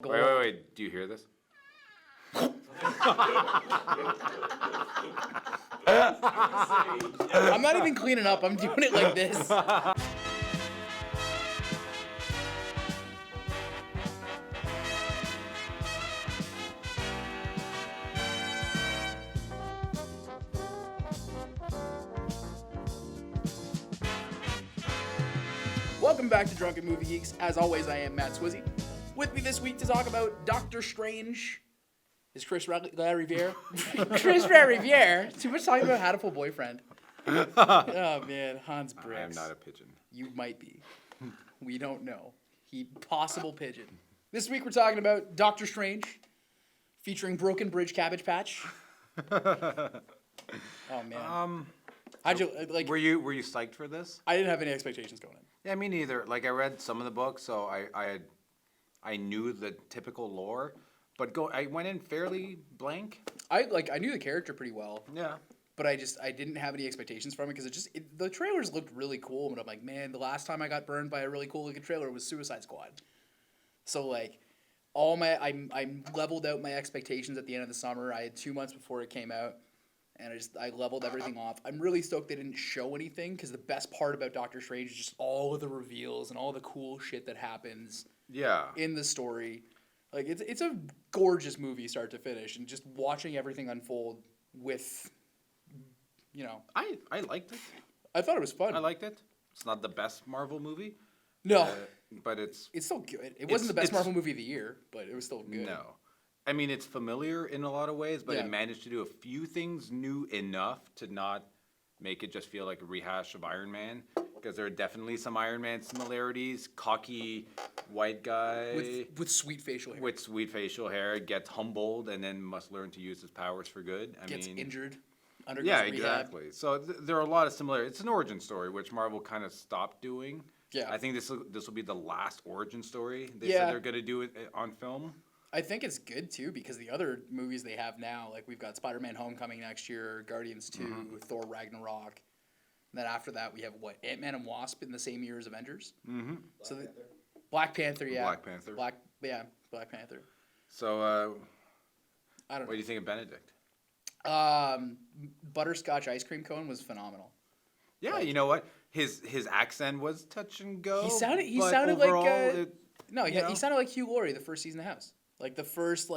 Wait. Do you hear this? I'm not even cleaning up. I'm doing it like this. Welcome back to Drunken Movie Geeks. As always, I am Matt Swizzy. With me this week to talk about Doctor Strange is Chris Riviere. Chris Riviere. Too much talking about Hatful Boyfriend. Oh man, Hans Bricks. I am not a pigeon. You might be. We don't know. He possible pigeon. This week we're talking about Doctor Strange, featuring Broken Bridge Cabbage Patch. Oh man. How'd you like? Were you psyched for this? I didn't have any expectations going in. Yeah, me neither. Like I read some of the books, so I knew the typical lore, but I went in fairly blank. I knew the character pretty well. Yeah. But I didn't have any expectations from it because the trailers looked really cool, and I'm like, man, the last time I got burned by a really cool looking trailer was Suicide Squad. So like, I leveled out my expectations at the end of the summer. I had 2 months before it came out, and I leveled everything off. I'm really stoked they didn't show anything because the best part about Doctor Strange is just all of the reveals and all the cool shit that happens. Yeah. In the story, like it's a gorgeous movie start to finish, and just watching everything unfold with. You know, I liked it. I thought it was fun. I liked it. It's not the best Marvel movie. No, but it's still good. It wasn't the best Marvel movie of the year, but it was still good. No, I mean it's familiar in a lot of ways, but it managed to do a few things new enough to not make it just feel like a rehash of Iron Man. Because there are definitely some Iron Man similarities. Cocky white guy with sweet facial hair. With sweet facial hair gets humbled and then must learn to use his powers for good. Gets injured. Yeah, exactly. So there are a lot of similarities. It's an origin story, which Marvel kind of stopped doing. Yeah. I think this will be the last origin story they said they're going to do it on film. I think it's good, too, because the other movies they have now, like we've got Spider-Man Homecoming next year, Guardians 2, Thor Ragnarok. And then after that, we have, Ant-Man and Wasp in the same year as Avengers? Mm-hmm. Black Panther, yeah. Black Panther. Black Panther. So, I don't know. What do you think of Benedict? Butterscotch ice cream cone was phenomenal. Yeah, you know what? His accent was touch and go. He sounded overall, he sounded like Hugh Laurie the first season of House. Like the first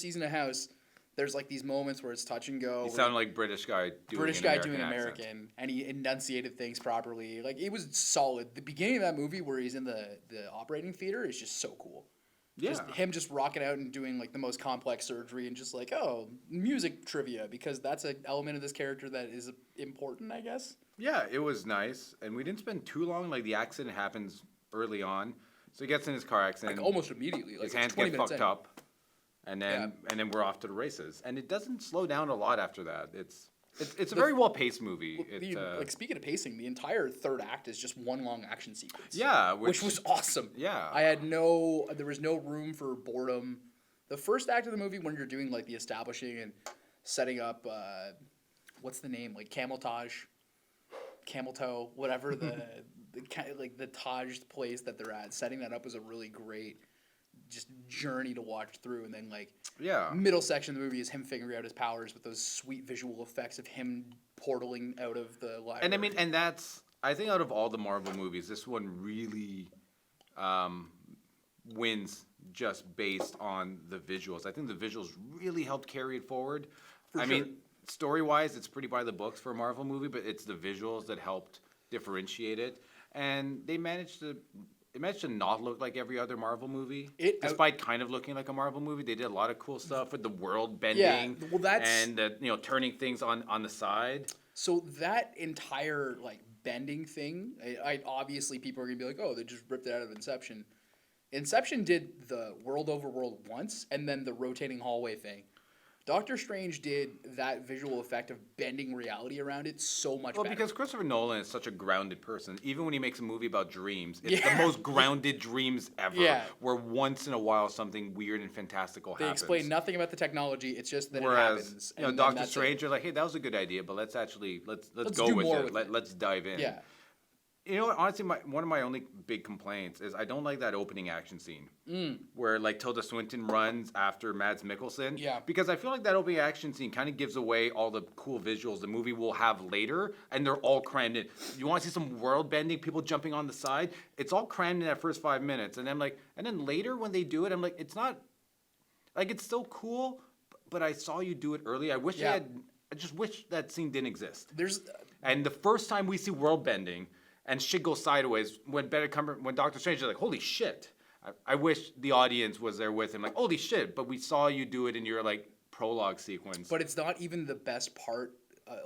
season of House, there's like these moments where it's touch and go. He sounded like British guy doing American, and he enunciated things properly. Like it was solid. The beginning of that movie where he's in the operating theater is just so cool. Yeah. Just him just rocking out and doing like the most complex surgery and just like, music trivia, because that's an element of this character that is important, I guess. Yeah, it was nice. And we didn't spend too long. Like the accident happens early on. So he gets in his car accident. Like almost immediately. Like his hands get fucked up. And then we're off to the races. And it doesn't slow down a lot after that. It's a very well-paced movie. Speaking of pacing, the entire third act is just one long action sequence. Yeah. Which was awesome. Yeah. There was no room for boredom. The first act of the movie, when you're doing like the establishing and setting up, what's the name? Like camel toe, whatever the Taj place that they're at. Setting that up was a really great just journey to watch through, and then middle section of the movie is him figuring out his powers with those sweet visual effects of him portaling out of the library. And I think out of all the Marvel movies, this one really wins just based on the visuals. I think the visuals really helped carry it forward. For sure. Story-wise, it's pretty by the books for a Marvel movie, but it's the visuals that helped differentiate it, and they managed to not look like every other Marvel movie. Despite kind of looking like a Marvel movie, they did a lot of cool stuff with the world bending and turning things on the side. So that entire bending thing, I obviously people are gonna be like, oh, they just ripped it out of Inception. Inception did the world over world once, and then the rotating hallway thing. Doctor Strange did that visual effect of bending reality around it so much better. Well, because Christopher Nolan is such a grounded person. Even when he makes a movie about dreams, it's the most grounded dreams ever. Yeah. Where once in a while something weird and fantastical happens. They explain nothing about the technology. It's just that it happens. Doctor Strange, you're like, hey, that was a good idea, but let's go with it. Let's dive in. Yeah. You know what? Honestly, one of my only big complaints is I don't like that opening action scene where like Tilda Swinton runs after Mads Mikkelsen. Yeah. Because I feel like that opening action scene kind of gives away all the cool visuals the movie will have later, and they're all crammed in. You want to see some world bending, people jumping on the side? It's all crammed in that first 5 minutes, and then later when they do it, I'm like, it's not like it's still cool, but I saw you do it early. I just wish that scene didn't exist. And the first time we see world bending. And shit goes sideways when Doctor Strange is like, holy shit. I wish the audience was there with him, like, holy shit, but we saw you do it in your, like, prologue sequence. But it's not even the best part,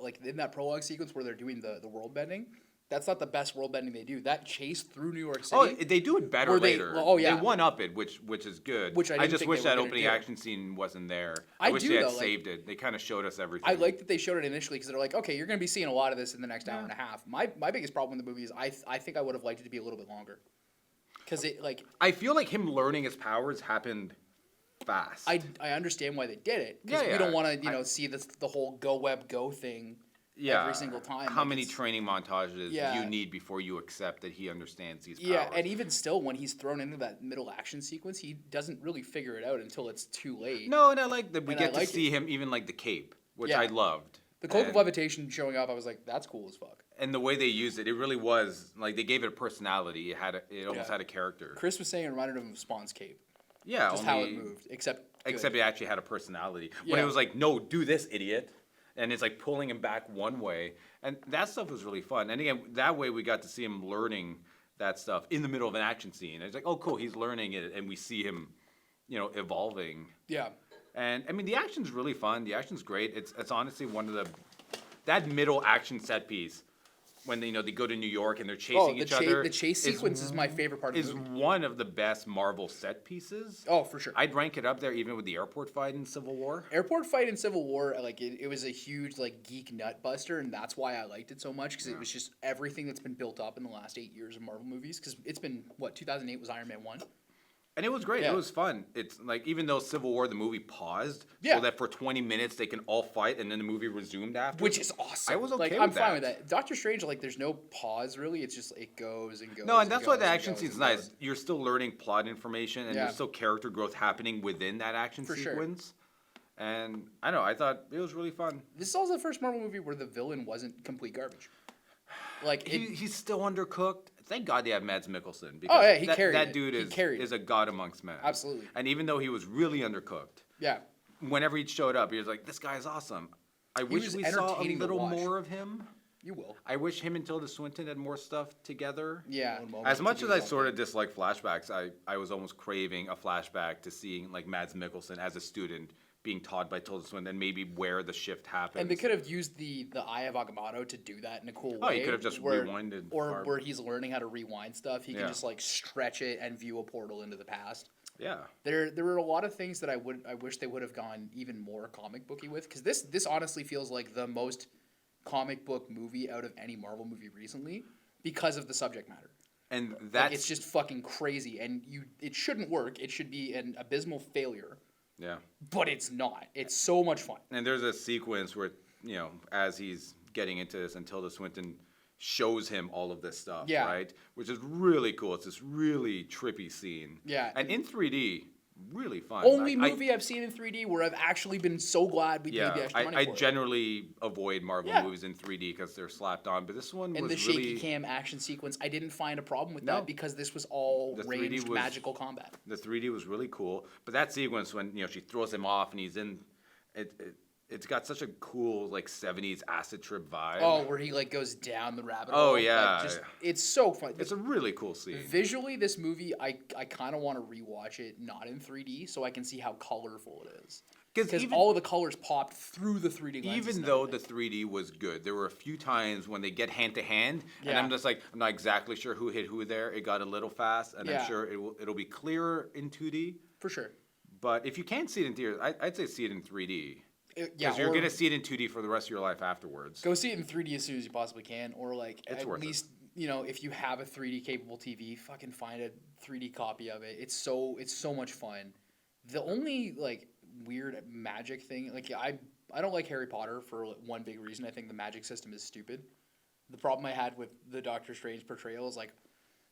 like, in that prologue sequence where they're doing the world bending. That's not the best world bending they do. That chase through New York City. Oh, they do it better later. Yeah. They one-up it, which is good. I just wish that opening action scene wasn't there. I wish they had saved it. They kind of showed us everything. I like that they showed it initially because they're like, okay, you're going to be seeing a lot of this in the next hour and a half. My biggest problem with the movie is I think I would have liked it to be a little bit longer. Because I feel like him learning his powers happened fast. I understand why they did it. Because we don't want to, see the whole go web go thing. Every single time. How many training montages you need before you accept that he understands these powers? Yeah, and even still, when he's thrown into that middle action sequence, he doesn't really figure it out until it's too late. No, and I like that we get to see him even like the cape, which I loved. The cloak of levitation showing up, I was like, that's cool as fuck. And the way they used it, it really was like they gave it a personality. It almost had a character. Chris was saying it reminded him of Spawn's cape. Yeah, just how it moved, except it actually had a personality. When it was like, no, do this, idiot. And it's like pulling him back one way. And that stuff was really fun. And again, that way we got to see him learning that stuff in the middle of an action scene. And it's like, oh, cool, he's learning it. And we see him, evolving. Yeah. And, I mean, the action's really fun. The action's great. It's honestly one of that middle action set piece when they go to New York and they're chasing each other. The chase sequence is my favorite part of the movie. Is one of the best Marvel set pieces. Oh, for sure. I'd rank it up there even with the airport fight in Civil War. Airport fight in Civil War, like it was a huge geek nut buster, and that's why I liked it so much because it was just everything that's been built up in the last 8 years of Marvel movies. Because it's been 2008 was Iron Man 1. And it was great. Yeah. It was fun. It's like even though Civil War the movie paused, so that for 20 minutes they can all fight, and then the movie resumed after. Which is awesome. I was okay with I'm that. fine with that. Doctor Strange, there's no pause really. It's just it goes and goes. No, and that's why the action scene's nice. You're still learning plot information, and there's still character growth happening within that action sequence. Sure. And I don't know. I thought it was really fun. This is also the first Marvel movie where the villain wasn't complete garbage. He's still undercooked. Thank God they have Mads Mikkelsen. Because he carried that it. dude is a god amongst men. Absolutely. And even though he was really undercooked, whenever he showed up, he was like, "This guy's awesome." I wish we saw a little more of him. You will. I wish him and Tilda Swinton had more stuff together. Yeah. As much as I sort of dislike flashbacks, I was almost craving a flashback to seeing Mads Mikkelsen as a student being taught by Tilda Swinton and maybe where the shift happens. And they could have used the Eye of Agamotto to do that in a cool way. Oh, he could have just rewinded. Or where he's learning how to rewind stuff. He can just stretch it and view a portal into the past. Yeah. There were a lot of things that I wish they would have gone even more comic booky with, because this honestly feels like the most comic book movie out of any Marvel movie recently because of the subject matter. And that's it's just fucking crazy, and it shouldn't work. It should be an abysmal failure. Yeah. But it's not. It's so much fun. And there's a sequence where, as he's getting into this, and Tilda Swinton shows him all of this stuff, right? Which is really cool. It's this really trippy scene. Yeah. And in 3D, really fun. Only movie I've seen in 3D where I've actually been so glad we paid the extra money for it. I generally avoid Marvel movies in 3D because they're slapped on, but this one was really... And the shaky cam action sequence, I didn't find a problem with that because this was all ranged magical combat. The 3D was really cool, but that sequence when, she throws him off and he's in... It's got such a cool 70s acid trip vibe. Oh, where he goes down the rabbit hole. Oh yeah, it's so fun. It's a really cool scene. Visually, this movie, I kind of want to rewatch it not in 3D so I can see how colorful it is. Because all of the colors popped through the 3D lenses. Even though the 3D was good, there were a few times when they get hand to hand, and I'm just I'm not exactly sure who hit who there. It got a little fast, and I'm sure it'll be clearer in 2D. For sure. But if you can't see it in theaters, I'd say see it in 3D. Because you're going to see it in 2D for the rest of your life afterwards. Go see it in 3D as soon as you possibly can. Or, it's at least, if you have a 3D capable TV, fucking find a 3D copy of it. It's so much fun. The only, weird magic thing, I don't like Harry Potter for one big reason. I think the magic system is stupid. the problem I had with the Doctor Strange portrayal is like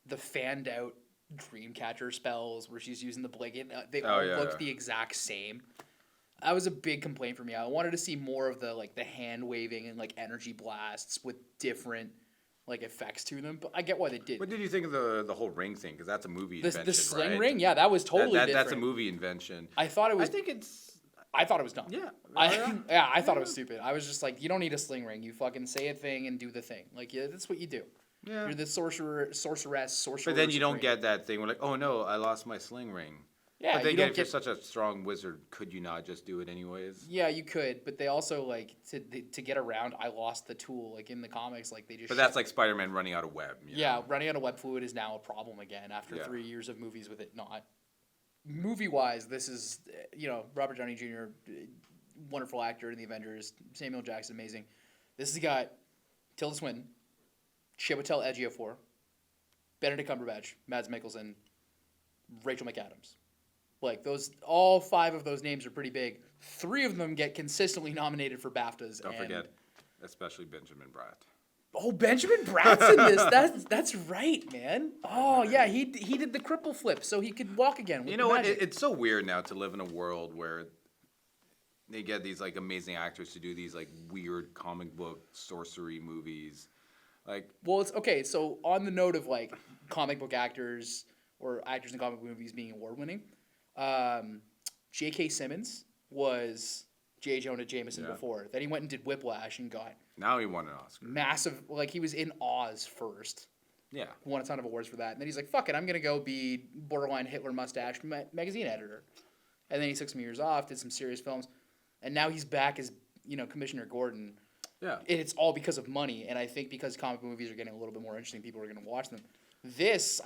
the fanned out Dreamcatcher spells where she's using the blanket. They all look the exact same. That was a big complaint for me. I wanted to see more of the like the hand waving and like energy blasts with different like effects to them. But I get why they did. What did you think of the whole ring thing? Because that's a movie invention, The sling right? ring, yeah, that was totally different. That's a movie invention. I thought it was. I thought it was dumb. Yeah. I thought it was stupid. I was just like, you don't need a sling ring. You fucking say a thing and do the thing. Like, yeah, that's what you do. Yeah. You're the sorceress. But then you don't get that thing where like, oh no, I lost my sling ring. Yeah, but then again, if you're such a strong wizard, could you not just do it anyways? Yeah, you could, but they also like to get around. I lost the tool, like in the comics, like they just. But that's like Spider-Man running out of web. Yeah, running out of web fluid is now a problem again after 3 years of movies with it not. Movie-wise, this is Robert Downey Jr., wonderful actor in the Avengers. Samuel Jackson, amazing. This has got Tilda Swinton, Chiwetel Ejiofor, Benedict Cumberbatch, Mads Mikkelsen, Rachel McAdams. Like those, all 5 of those names are pretty big. 3 of them get consistently nominated for BAFTAs. Don't forget, especially Benjamin Bratt. Oh, Benjamin Bratt's in this. That's right, man. Oh yeah, he did the cripple flip so he could walk again. With what? It's so weird now to live in a world where they get these like amazing actors to do these like weird comic book sorcery movies. Like, well, it's okay. So on the note of like comic book actors or actors in comic book movies being award winning. J.K. Simmons was J. Jonah Jameson before. Then he went and did Whiplash and got... Now he won an Oscar. Massive... Like, he was in Oz first. Yeah. Won a ton of awards for that. And then he's like, fuck it, I'm going to go be borderline Hitler mustache magazine editor. And then he took some years off, did some serious films. And now he's back as, Commissioner Gordon. Yeah. And it's all because of money. And I think because comic book movies are getting a little bit more interesting, people are going to watch them. This,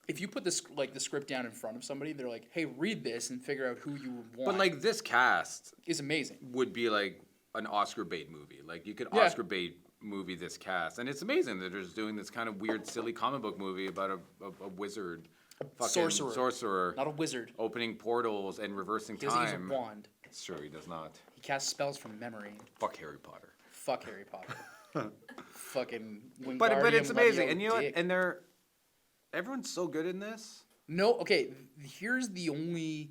if you put the script down in front of somebody, they're like, "Hey, read this and figure out who you want." But like this cast is amazing. Would be like an Oscar bait movie. Like you could Oscar bait movie this cast, and it's amazing that they're just doing this kind of weird, silly comic book movie about a wizard, sorcerer, not a wizard, opening portals and reversing time. He doesn't use a wand. It's true, he does not. He casts spells from memory. Fuck Harry Potter. Fuck Harry Potter. Fucking. But it's amazing, and you know what? And everyone's so good in this. No, okay. Here's the only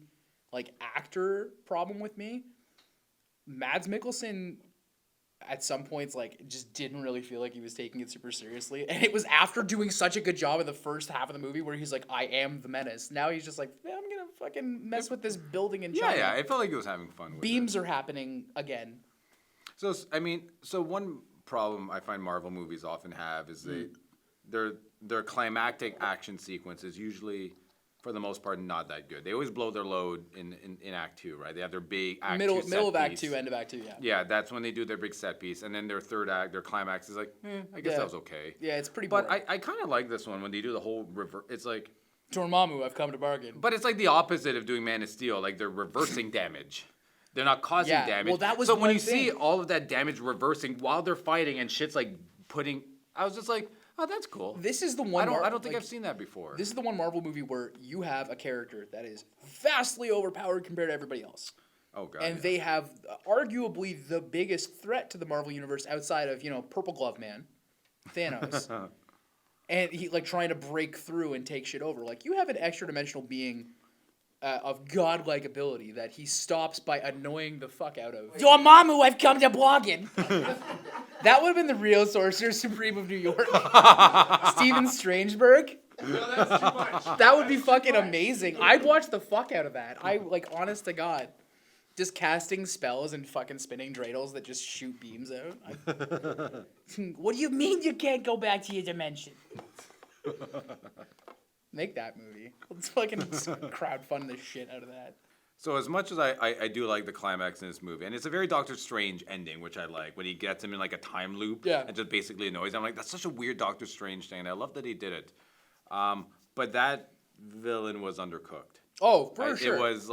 actor problem with me. Mads Mikkelsen, at some points, just didn't really feel like he was taking it super seriously, and it was after doing such a good job in the first half of the movie where he's like, "I am the menace." Now he's just like, "I'm gonna fucking mess with this building in China." Yeah. It felt like he was having fun with Beams are happening again. So one problem I find Marvel movies often have is their climactic action sequences usually, for the most part, not that good. They always blow their load in Act 2, right? They have their big Act 2 middle of Act 2, end of Act 2, yeah. Yeah, that's when they do their big set piece, and then their third act, their climax is like, I guess that was okay. Yeah, it's pretty boring. But I kind of like this one when they do the whole it's like... Dormammu, I've come to bargain. But it's like the opposite of doing Man of Steel. Like, they're reversing damage. They're not causing damage. Well, that was so when you see all of that damage reversing while they're fighting and shit's I was just like, oh, that's cool. This is the one. I don't think I've seen that before. This is the one Marvel movie where you have a character that is vastly overpowered compared to everybody else. Oh god. And they have arguably the biggest threat to the Marvel universe outside of Purple Glove Man, Thanos, and he trying to break through and take shit over. You have an extra dimensional being. Of godlike ability that he stops by annoying the fuck out of. Dormammu, I've come to bargain. That would have been the real Sorcerer Supreme of New York. Steven Strangeberg. No, that's too much. That would be fucking amazing. I'd watch the fuck out of that. Honest to God. Just casting spells and fucking spinning dreidels that just shoot beams out. What do you mean you can't go back to your dimension? Make that movie. Let's fucking crowdfund the shit out of that. So as much as I do like the climax in this movie, and it's a very Doctor Strange ending, which I like, when he gets him in a time loop and just basically annoys him. I'm like, that's such a weird Doctor Strange thing, and I love that he did it. But that villain was undercooked. Oh, for sure. It was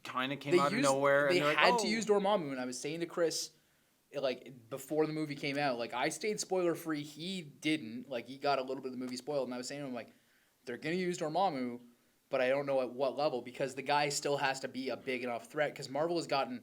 kind of came out of nowhere. They had to use Dormammu, and I was saying to Chris, before the movie came out, I stayed spoiler free. He didn't. He got a little bit of the movie spoiled, and I was saying to him, they're going to use Dormammu, but I don't know at what level, because the guy still has to be a big enough threat, because Marvel has gotten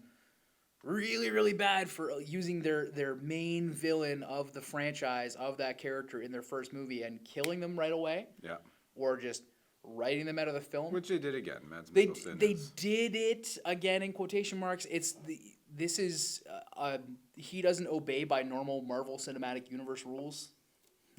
really, really bad for using their main villain of the franchise, of that character in their first movie and killing them right away. Yeah. Or just writing them out of the film. Which they did again. Mads They Mikkelsen did it again in quotation marks. He doesn't obey by normal Marvel Cinematic Universe rules.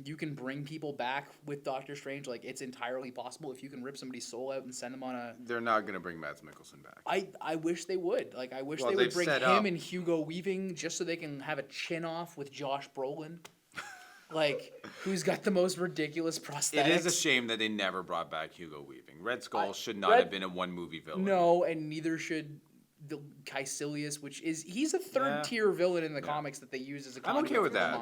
You can bring people back with Doctor Strange. Like, it's entirely possible if you can rip somebody's soul out and send them on a... They're not going to bring Mads Mikkelsen back. I wish they would. Like, I wish Well, they would they've bring set him up- and Hugo Weaving just so they can have a chin-off with Josh Brolin. Like, who's got the most ridiculous prosthetics. It is a shame that they never brought back Hugo Weaving. Red Skull should not have been a one-movie villain. No, and neither should the Caecilius, which is... He's a third-tier villain in the comics that they use as a I'm okay with that.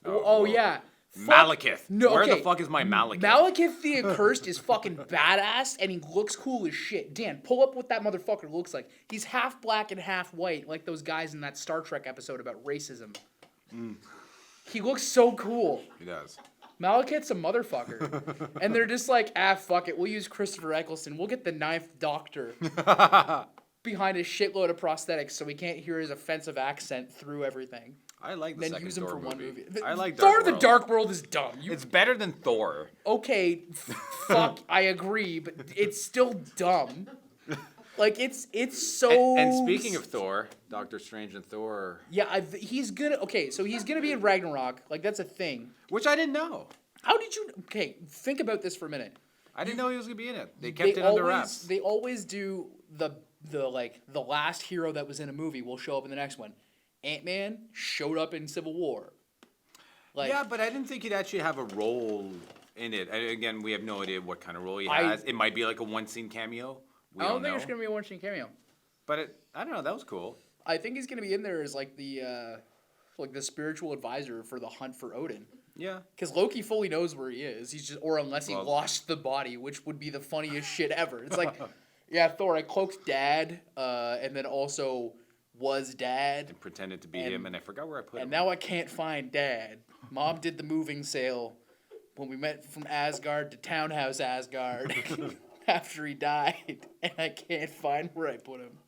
Oh, yeah. Malekith. No, Where okay. the fuck is my Malekith? Malekith the Accursed is fucking badass, and he looks cool as shit. Dan, pull up what that motherfucker looks like. He's half black and half white, like those guys in that Star Trek episode about racism. He looks so cool. He does. Malekith's a motherfucker. And they're just like, fuck it. We'll use Christopher Eccleston. We'll get the Ninth Doctor behind a shitload of prosthetics so we can't hear his offensive accent through everything. I like the Then second use him Thor for one movie. movie. I like Thor Dark the World. Dark World is dumb. It's better than Thor. Okay, fuck, I agree, but it's still dumb. Like, it's so... And speaking of Thor, Doctor Strange and Thor... Yeah, he's gonna... Okay, so he's gonna be in Ragnarok. Like, that's a thing. Which I didn't know. How did you... Okay, think about this for a minute. I didn't know he was going to be in it. They kept it under wraps. They always do the last hero that was in a movie will show up in the next one. Ant-Man showed up in Civil War. Like, yeah, but I didn't think he'd actually have a role in it. And again, we have no idea what kind of role he has. It might be like a one-scene cameo. I don't think it's going to be a one-scene cameo. But I don't know. That was cool. I think he's going to be in there as like the spiritual advisor for the hunt for Odin. Yeah. Because Loki fully knows where he is. He's just, or unless he lost the body, which would be the funniest shit ever. It's like, yeah, Thor, I cloaked Dad, and then also was Dad. And pretended to be him, and I forgot where I put him. And now I can't find Dad. Mom did the moving sale when we went from Asgard to Townhouse Asgard after he died, and I can't find where I put him.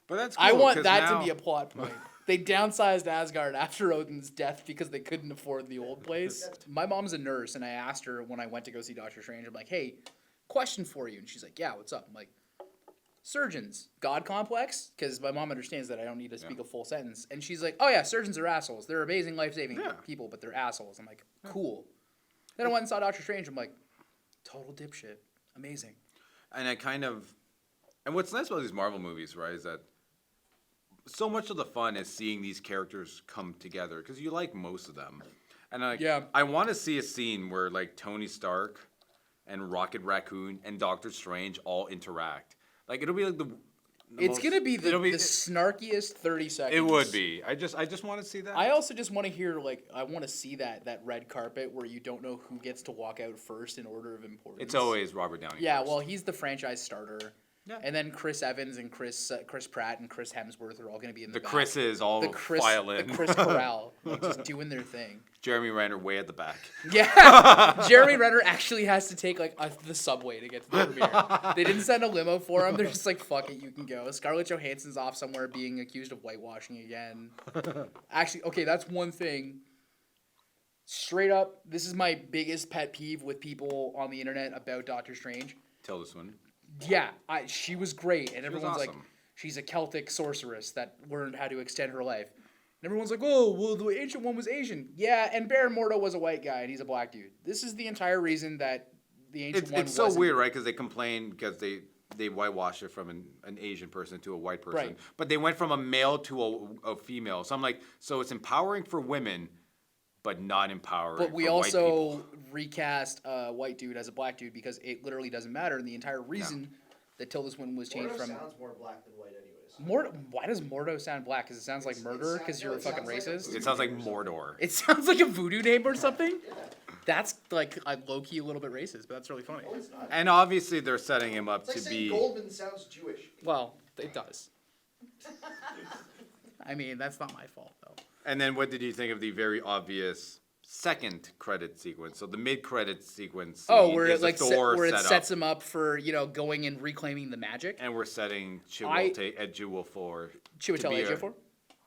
But that's cool. I want that to be a plot point. They downsized Asgard after Odin's death because they couldn't afford the old place. My mom's a nurse, and I asked her when I went to go see Doctor Strange, I'm like, hey, question for you. And she's like, yeah, what's up? I'm like, surgeons, God complex? Because my mom understands that I don't need to speak a full sentence. And she's like, oh yeah, surgeons are assholes. They're amazing life-saving people, but they're assholes. I'm like, cool. Then I went and saw Doctor Strange. I'm like, total dipshit. Amazing. And and what's nice about these Marvel movies, right, is that so much of the fun is seeing these characters come together, because you like most of them. And I want to see a scene where like Tony Stark and Rocket Raccoon and Doctor Strange all interact. Like, it'll be like it's gonna be the snarkiest 30 seconds. It would be. I just want to see that. I also just want to hear, like, I want to see that red carpet where you don't know who gets to walk out first in order of importance. It's always Robert Downey. Yeah, first. well, he's the franchise starter. Yeah. And then Chris Evans and Chris Pratt and Chris Hemsworth are all going to be in the back. Chris's all file in. The Chris Corral, like, just doing their thing. Jeremy Renner way at the back. Yeah, Jeremy Renner actually has to take like the subway to get to the premiere. They didn't send a limo for him. They're just like, fuck it, you can go. Scarlett Johansson's off somewhere being accused of whitewashing again. Actually, okay, that's one thing. Straight up, this is my biggest pet peeve with people on the internet about Doctor Strange. Tell this one. Yeah, she was great, and everyone's like, awesome. she's a Celtic sorceress that learned how to extend her life. And everyone's like, oh, well, the ancient one was Asian. Yeah, and Baron Mordo was a white guy, and he's a black dude. This is the entire reason that the ancient one It's so weird, right? Because they complain because they whitewash it from an Asian person to a white person. Right. But they went from a male to a female. So I'm like, so it's empowering for women, but not empowering But we for white people. also recast a white dude as a black dude because it literally doesn't matter. And the entire reason that Tilda Swinton was changed Mordo from... sounds more black than white anyways. Why does Mordo sound black? Because it sounds like murder because you're a fucking racist? It sounds like Mordor. It sounds like a voodoo name or something? That's like low-key a little bit racist, but that's really funny. No, it's not. And obviously they're setting him up It's like to saying be... Goldman sounds Jewish. Well, it does. I mean, that's not my fault, though. And then what did you think of the very obvious second credit sequence. So the mid-credit sequence. Oh, scene where is it like the Thor where it setup. sets him up for going and reclaiming the magic. And we're setting Chiwetel Ejiofor. Chiwetel Ejiofor.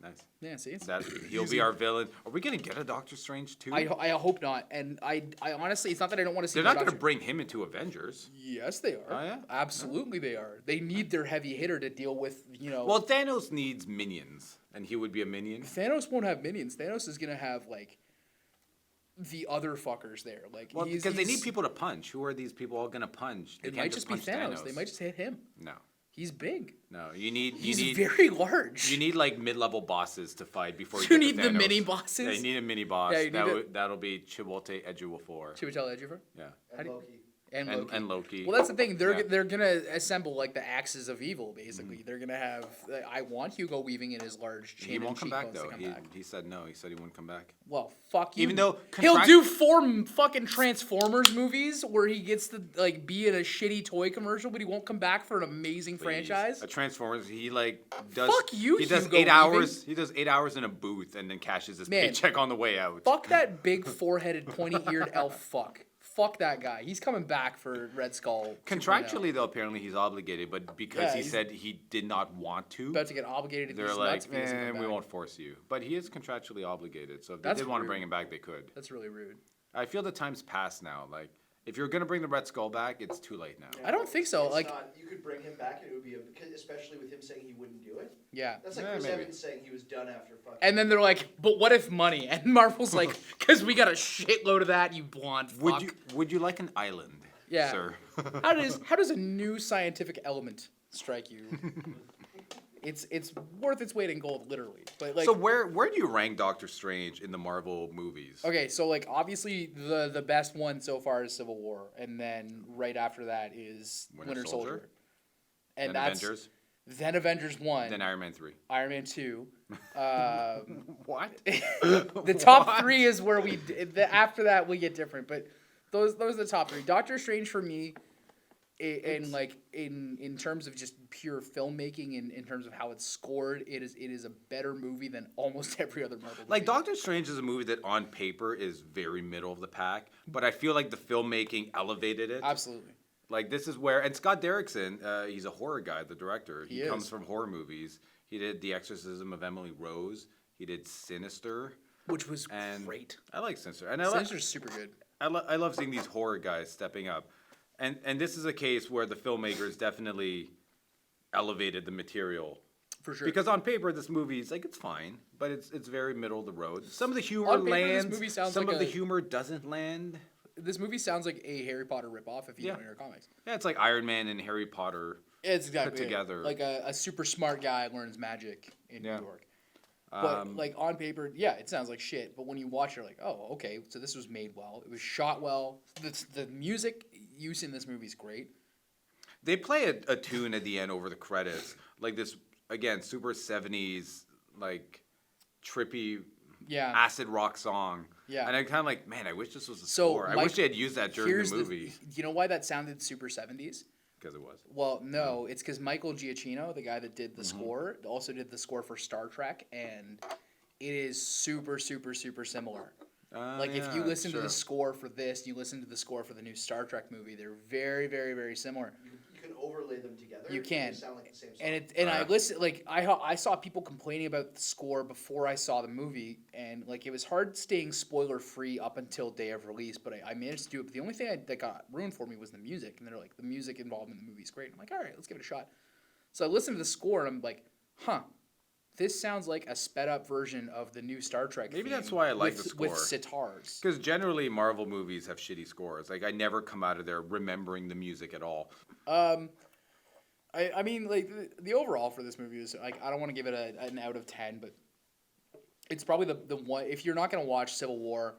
Nice. Yeah, see, it's That he'll be our villain. Are we gonna get a Doctor Strange too? I hope not. And I honestly, it's not that I don't want to see. They're not gonna bring him into Avengers. Yes, they are. Oh, yeah? Absolutely, they are. They need their heavy hitter to deal with. Well, Thanos needs minions, and he would be a minion. Thanos won't have minions. Thanos is gonna have like the other fuckers there. Like, Well, because they need people to punch. Who are these people all gonna punch? They It can't might just be punch Thanos. They might just hit him. No, He's big. no. You need He's very large. you need like mid-level bosses to fight before you You get to need the Thanos. mini bosses? Yeah, you need a mini boss. Yeah, you need That'll be Chiwetel Ejiofor. Chiwetel Ejiofor Yeah, And Loki. and and Loki. Loki. Well, that's the thing. Yeah. They're gonna assemble like the axes of evil. Basically, they're gonna have. I want Hugo Weaving in his large chin. He won't and come back cheekbones to though. come He, back. he said no. He said he wouldn't come back. Well, fuck you. Even though he'll contract- do 4 fucking Transformers movies where he gets to like be in a shitty toy commercial, but he won't come back for an amazing Please. franchise. A Transformers. He like does. Fuck you, He does Hugo 8 Weaving. hours. He does 8 hours in a booth and then cashes his Man. paycheck on the way out. Fuck that big four-headed, pointy-eared elf. Fuck that guy. He's coming back for Red Skull. 2.0. Contractually, though, apparently he's obligated, but because Yeah, he he's said he did not want to, about to get obligated to they're these like, nuts if he doesn't come we back. won't force you. But he is contractually obligated, so if they That's did want to rude. bring him back, they could. That's really rude. I feel the time's passed now. Like, if you're gonna bring the Red Skull back, it's too late now. I don't think so, It's like- not, you could bring him back and it would be especially with him saying he wouldn't do it. Yeah. That's like Yeah, Chris maybe. Evans saying he was done after fucking. And then they're like, but what if money? And Marvel's like, because we got a shitload of that, you blonde fuck. Would you like an island, Yeah. sir? How does a new scientific element strike you? It's worth its weight in gold, literally. But like, So where do you rank Doctor Strange in the Marvel movies? okay, so like obviously the best one so far is Civil War, and then right after that is Winter Soldier. And Then that's Avengers, then Avengers 1, then Iron Man 3. Iron Man 2. What? The top 3 is where after that we get different, but those are the top 3. Doctor Strange for me, and like in terms of just pure filmmaking and in terms of how it's scored, it is a better movie than almost every other Marvel movie. Like Doctor Strange is a movie that on paper is very middle of the pack, but I feel like the filmmaking elevated it. Absolutely. Like this is where, and Scott Derrickson, he's a horror guy, the director. He He comes is. from horror movies. He did The Exorcism of Emily Rose. He did Sinister. Which was And great. I like Sinister, and Sinister's super good. I love seeing these horror guys stepping up, and this is a case where the filmmakers definitely elevated the material. For sure. Because on paper, this movie is like it's fine, but it's very middle of the road. Some of the humor On paper, this lands. movie sounds Some like of the a- humor doesn't land. This movie sounds like a Harry Potter ripoff if you Yeah. don't know your comics. Yeah, it's like Iron Man and Harry Potter. It's exactly it. together. Like a super smart guy learns magic in Yeah. New York. But Um, like on paper, yeah, it sounds like shit. But when you watch it, you're like, oh, okay, so this was made well. It was shot well. The music use in this movie is great. They play a tune at the end over the credits, like this again, super 70s, like trippy Yeah. acid rock song. Yeah. And I'm kind of like, man, I wish this was a So, score. I Mike, wish they had used that during Here's the movie you know why that sounded super 70s? because it was. Well, no, it's because Michael Giacchino, the guy that did Mm-hmm. the score, also did the score for Star Trek, and it is super, super, super similar. Like if you listen to the score for this, you listen to the score for the new Star Trek movie, they're very, very, very similar. You can overlay them together. You and can. they sound like the same song. And I listen like I saw people complaining about the score before I saw the movie, and like it was hard staying spoiler free up until day of release, but I managed to do it. But the only thing that got ruined for me was the music, and they're like the music involved in the movie is great. I'm like, all right, let's give it a shot. So I listened to the score and I'm like, huh. This sounds like a sped up version of the new Star Trek. Maybe theme that's why I like with, the score. with sitars. Because generally Marvel movies have shitty scores. Like I never come out of there remembering the music at all. I mean, like the overall for this movie is like I don't want to give it an out of 10, but it's probably the one. If you're not gonna watch Civil War,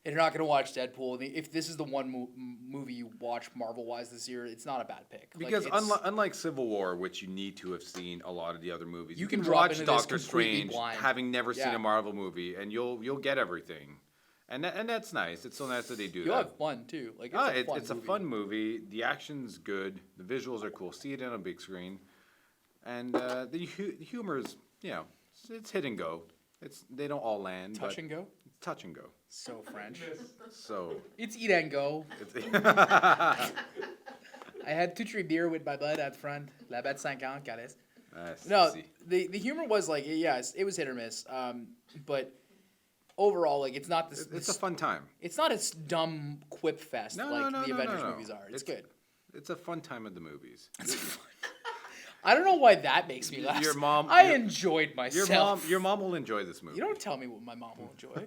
and you're not gonna watch Deadpool, if this is the one movie you watch Marvel wise this year, it's not a bad pick. Like, Because it's- unlike Civil War, which you need to have seen a lot of the other movies, You you can can drop watch into this Doctor completely Strange blind. having never seen Yeah. a Marvel movie, and you'll get everything, and that's nice. It's so nice that they do you'll that. have fun too. Like It's a fun movie. The action's good. The visuals are cool. See it on a big screen, and the humor's it's hit and go. They don't all land. Touch but and go. touch and go. So French. So It's eat and go. it's I had 2-3 beer with my bud at front. La bête 50, Calais. I No, see. the humor was like, yes, it was hit or miss. But overall, like, it's not this. It's a fun time. It's not a dumb quip fest No, like no, the no, Avengers no. movies are. It's good. It's a fun time at the movies. I don't know why that makes me laugh. Your mom- I your- enjoyed myself. Your mom will enjoy this movie. You don't tell me what my mom will enjoy.